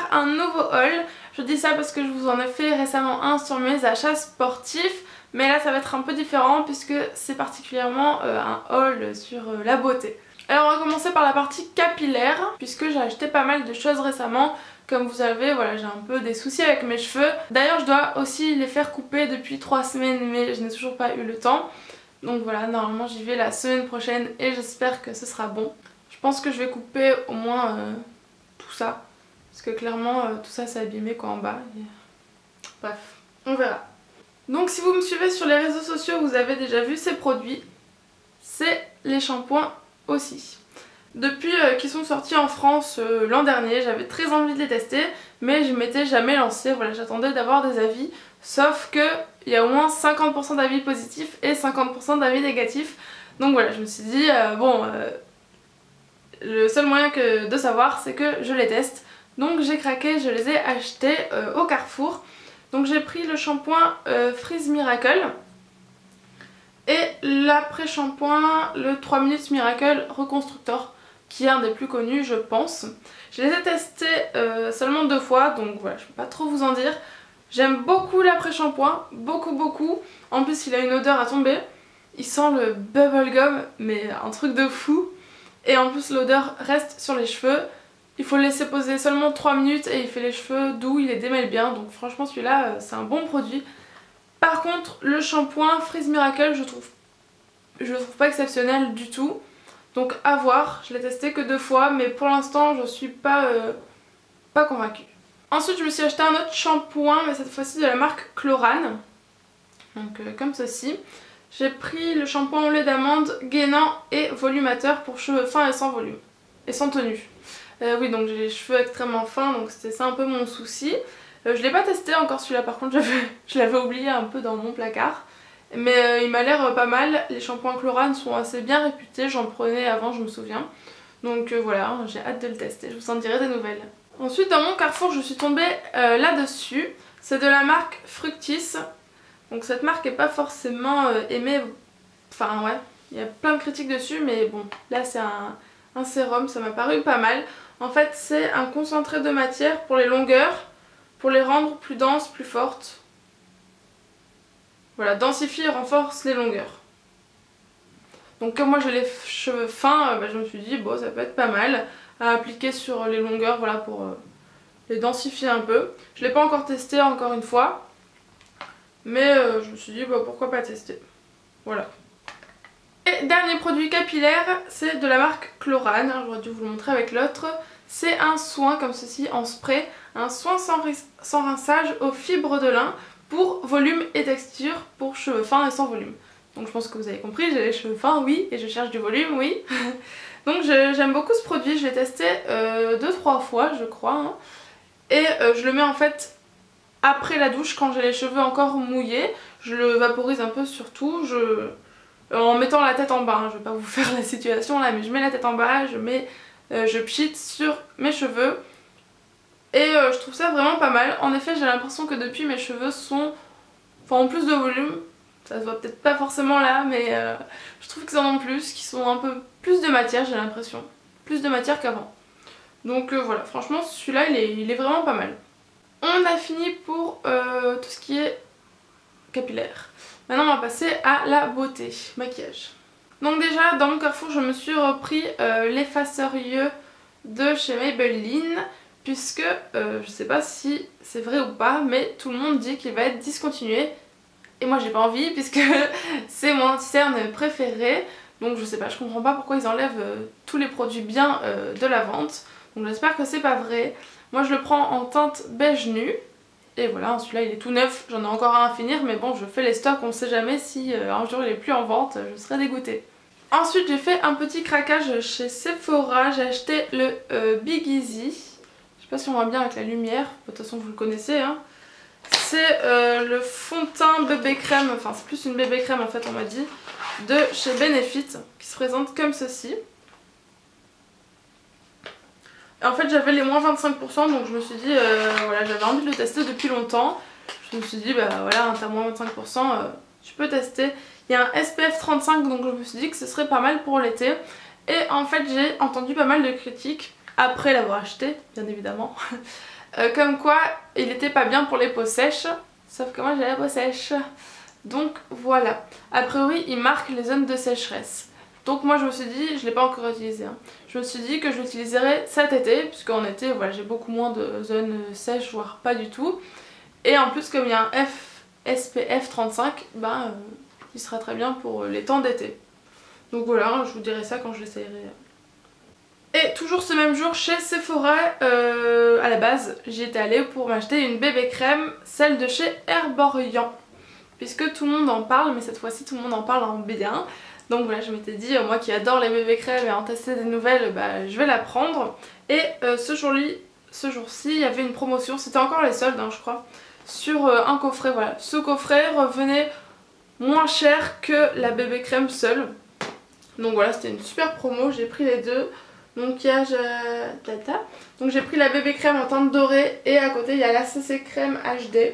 faire un nouveau haul. Je dis ça parce que je vous en ai fait récemment un sur mes achats sportifs. Mais là ça va être un peu différent puisque c'est particulièrement un haul sur la beauté. Alors on va commencer par la partie capillaire puisque j'ai acheté pas mal de choses récemment. Comme vous savez, voilà, j'ai un peu des soucis avec mes cheveux. D'ailleurs je dois aussi les faire couper depuis 3 semaines mais je n'ai toujours pas eu le temps. Donc voilà, normalement j'y vais la semaine prochaine et j'espère que ce sera bon. Je pense que je vais couper au moins tout ça. Parce que clairement tout ça c'est abîmé quoi en bas. Et... bref, on verra. Donc si vous me suivez sur les réseaux sociaux, vous avez déjà vu ces produits. C'est les shampoings aussi. Depuis qu'ils sont sortis en France l'an dernier, j'avais très envie de les tester, mais je m'étais jamais lancée. Voilà, j'attendais d'avoir des avis, sauf que il y a au moins 50% d'avis positifs et 50% d'avis négatifs. Donc voilà, je me suis dit le seul moyen de savoir c'est que je les teste. Donc j'ai craqué, je les ai achetés au Carrefour. Donc j'ai pris le shampoing Freeze Miracle et l'après-shampoing le 3 minutes Miracle Reconstructor, qui est un des plus connus je pense. Je les ai testés seulement 2 fois, donc voilà, je peux pas trop vous en dire. J'aime beaucoup l'après-shampoing, beaucoup. En plus il a une odeur à tomber. Il sent le bubblegum, mais un truc de fou. Et en plus l'odeur reste sur les cheveux. Il faut le laisser poser seulement 3 minutes et il fait les cheveux doux, il les démêle bien. Donc franchement celui-là c'est un bon produit. Par contre le shampoing Freeze Miracle je trouve pas exceptionnel du tout. Donc à voir, je l'ai testé que 2 fois mais pour l'instant je suis pas convaincue. Ensuite je me suis acheté un autre shampoing mais cette fois-ci de la marque Chlorane. Donc comme ceci. J'ai pris le shampoing au lait d'amande gainant et volumateur pour cheveux fins et sans volume. Et sans tenue. Oui donc j'ai les cheveux extrêmement fins donc c'était ça un peu mon souci. Je l'ai pas testé encore celui-là par contre, je l'avais oublié un peu dans mon placard. Mais il m'a l'air pas mal, les shampoings Chlorane sont assez bien réputés, j'en prenais avant je me souviens. Donc voilà, j'ai hâte de le tester, je vous en dirai des nouvelles. Ensuite dans mon Carrefour je suis tombée là-dessus, c'est de la marque Fructis. Donc cette marque est pas forcément aimée, enfin ouais, il y a plein de critiques dessus mais bon, là c'est un sérum, ça m'a paru pas mal. En fait c'est un concentré de matière pour les longueurs, pour les rendre plus denses, plus fortes. Voilà, densifie et renforce les longueurs. Donc comme moi j'ai les cheveux fins, je me suis dit bon ça peut être pas mal à appliquer sur les longueurs, voilà, pour les densifier un peu. Je l'ai pas encore testé encore une fois, mais je me suis dit pourquoi pas tester. Voilà. Et dernier produit capillaire, c'est de la marque Chlorane, j'aurais dû vous le montrer avec l'autre. C'est un soin comme ceci en spray, un soin sans rinçage aux fibres de lin pour volume et texture pour cheveux fins et sans volume. Donc je pense que vous avez compris, j'ai les cheveux fins, oui, et je cherche du volume, oui. Donc j'aime beaucoup ce produit, je l'ai testé 2-3 fois je crois. Hein. Et je le mets en fait après la douche quand j'ai les cheveux encore mouillés. Je le vaporise un peu sur tout, en mettant la tête en bas, hein. Je vais pas vous faire la situation là, mais je mets la tête en bas, je pchite sur mes cheveux. Et je trouve ça vraiment pas mal. En effet j'ai l'impression que depuis mes cheveux ont plus de volume. Ça se voit peut-être pas forcément là mais je trouve qu'ils en ont plus, qu'ils sont un peu plus de matière, j'ai l'impression. Plus de matière qu'avant. Donc voilà, franchement celui-là il est vraiment pas mal. On a fini pour tout ce qui est capillaire. Maintenant on va passer à la beauté, maquillage. Donc déjà dans mon Carrefour je me suis repris l'effaceur yeux de chez Maybelline. Puisque je sais pas si c'est vrai ou pas mais tout le monde dit qu'il va être discontinué. Et moi j'ai pas envie puisque c'est mon anti-cerne préféré. Donc je sais pas, je comprends pas pourquoi ils enlèvent tous les produits bien de la vente. Donc j'espère que c'est pas vrai. Moi je le prends en teinte beige nu. Et voilà, celui-là il est tout neuf, j'en ai encore un à finir. Mais bon, je fais les stocks, on sait jamais si un jour il est plus en vente, je serais dégoûtée. Ensuite j'ai fait un petit craquage chez Sephora. J'ai acheté le Big Easy. Je sais pas si on voit bien avec la lumière, de toute façon vous le connaissez hein. C'est le fond de teint bébé crème, enfin c'est plus une bébé crème en fait on m'a dit, de chez Benefit, qui se présente comme ceci. Et en fait j'avais les moins 25% donc je me suis dit, voilà, j'avais envie de le tester depuis longtemps. Je me suis dit bah voilà, t'as moins 25%, tu peux tester. Il y a un SPF 35 donc je me suis dit que ce serait pas mal pour l'été. Et en fait j'ai entendu pas mal de critiques, après l'avoir acheté bien évidemment, comme quoi il était pas bien pour les peaux sèches, sauf que moi j'ai la peau sèche. Donc voilà, a priori il marque les zones de sécheresse. Donc moi je me suis dit, je l'ai pas encore utilisé, hein. Je me suis dit que je l'utiliserai cet été, puisqu'en été voilà, j'ai beaucoup moins de zones sèches, voire pas du tout. Et en plus comme il y a un SPF 35, il sera très bien pour les temps d'été. Donc voilà, je vous dirai ça quand je l'essayerai. Et toujours ce même jour chez Sephora, à la base j'y étais allée pour m'acheter une bébé crème, celle de chez Herborian. Puisque tout le monde en parle, mais cette fois-ci tout le monde en parle en bien. Donc voilà, je m'étais dit, moi qui adore les bébés crèmes et en tester des nouvelles, je vais la prendre. Et ce jour-ci, il y avait une promotion, c'était encore les soldes hein, je crois, sur un coffret. Voilà, ce coffret revenait moins cher que la bébé crème seule. Donc voilà, c'était une super promo, j'ai pris les deux. Donc il y a donc j'ai pris la bébé crème en teinte dorée et à côté il y a la CC crème HD.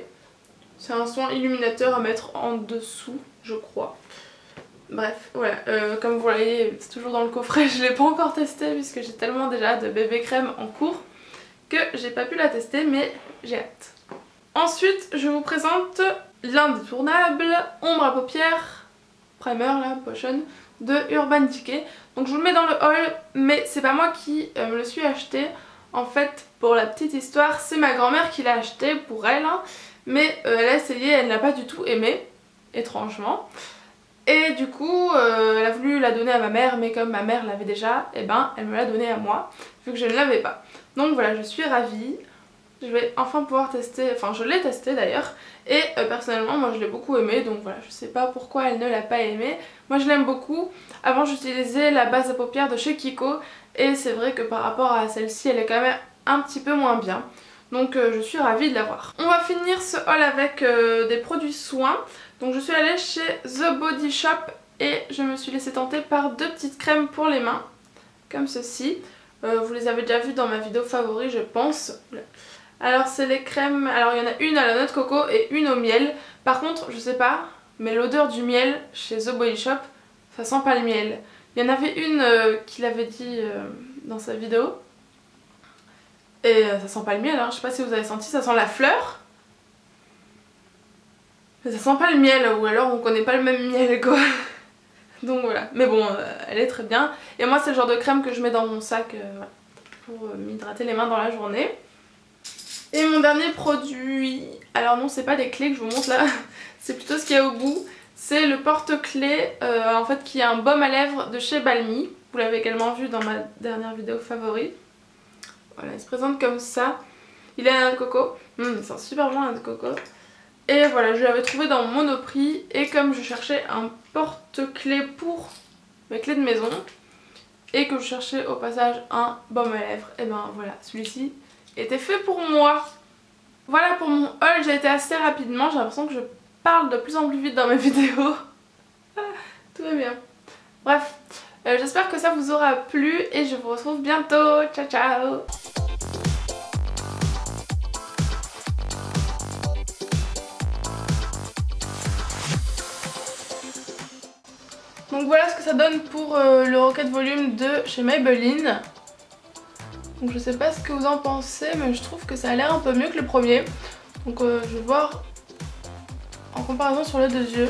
C'est un soin illuminateur à mettre en dessous, je crois. Bref, voilà, comme vous voyez, c'est toujours dans le coffret, je ne l'ai pas encore testé puisque j'ai tellement déjà de bébé crème en cours que j'ai pas pu la tester, mais j'ai hâte. Ensuite, je vous présente l'indétournable ombre à paupières, primer là, potion, de Urban Decay. Donc je vous le mets dans le haul, mais c'est pas moi qui me le suis acheté. En fait, pour la petite histoire, c'est ma grand-mère qui l'a acheté pour elle, hein. Mais elle a essayé, elle n'a pas du tout aimé, étrangement. Et du coup, elle a voulu la donner à ma mère, mais comme ma mère l'avait déjà, elle me l'a donnée à moi, vu que je ne l'avais pas. Donc voilà, je suis ravie. Je vais enfin pouvoir tester, enfin je l'ai testé d'ailleurs. Et personnellement, moi je l'ai beaucoup aimé, donc voilà, je sais pas pourquoi elle ne l'a pas aimé. Moi je l'aime beaucoup. Avant j'utilisais la base à paupières de chez Kiko, et c'est vrai que par rapport à celle-ci, elle est quand même un petit peu moins bien. Donc je suis ravie de l'avoir. On va finir ce haul avec des produits soins. Donc je suis allée chez The Body Shop et je me suis laissée tenter par deux petites crèmes pour les mains. Comme ceci. Vous les avez déjà vues dans ma vidéo favori je pense. Alors c'est les crèmes, alors il y en a une à la noix de coco et une au miel. Par contre je sais pas, mais l'odeur du miel chez The Body Shop, ça sent pas le miel. Il y en avait une qui l'avait dit dans sa vidéo. Et ça sent pas le miel, hein. Je sais pas si vous avez senti, ça sent la fleur. Mais ça sent pas le miel, ou alors on connaît pas le même miel quoi. Donc voilà, mais bon, elle est très bien. Et moi c'est le genre de crème que je mets dans mon sac pour m'hydrater les mains dans la journée. Et mon dernier produit, alors non c'est pas des clés que je vous montre là, c'est plutôt ce qu'il y a au bout. C'est le porte-clés en fait qui est un baume à lèvres de chez Balmy. Vous l'avez également vu dans ma dernière vidéo favori. Voilà, il se présente comme ça. Il est à la noix de coco. Il sent super bon la noix de coco. Et voilà, je l'avais trouvé dans mon Monoprix. Et comme je cherchais un porte-clés pour mes clés de maison, et que je cherchais au passage un baume à lèvres, et voilà, celui-ci était fait pour moi. Voilà pour mon haul, j'ai été assez rapidement. J'ai l'impression que je parle de plus en plus vite dans mes vidéos. Tout va bien. Bref, j'espère que ça vous aura plu et je vous retrouve bientôt. Ciao ciao. Donc voilà ce que ça donne pour le Rocket Volume de chez Maybelline. Donc je sais pas ce que vous en pensez, mais je trouve que ça a l'air un peu mieux que le premier. Donc je vais voir en comparaison sur les deux yeux.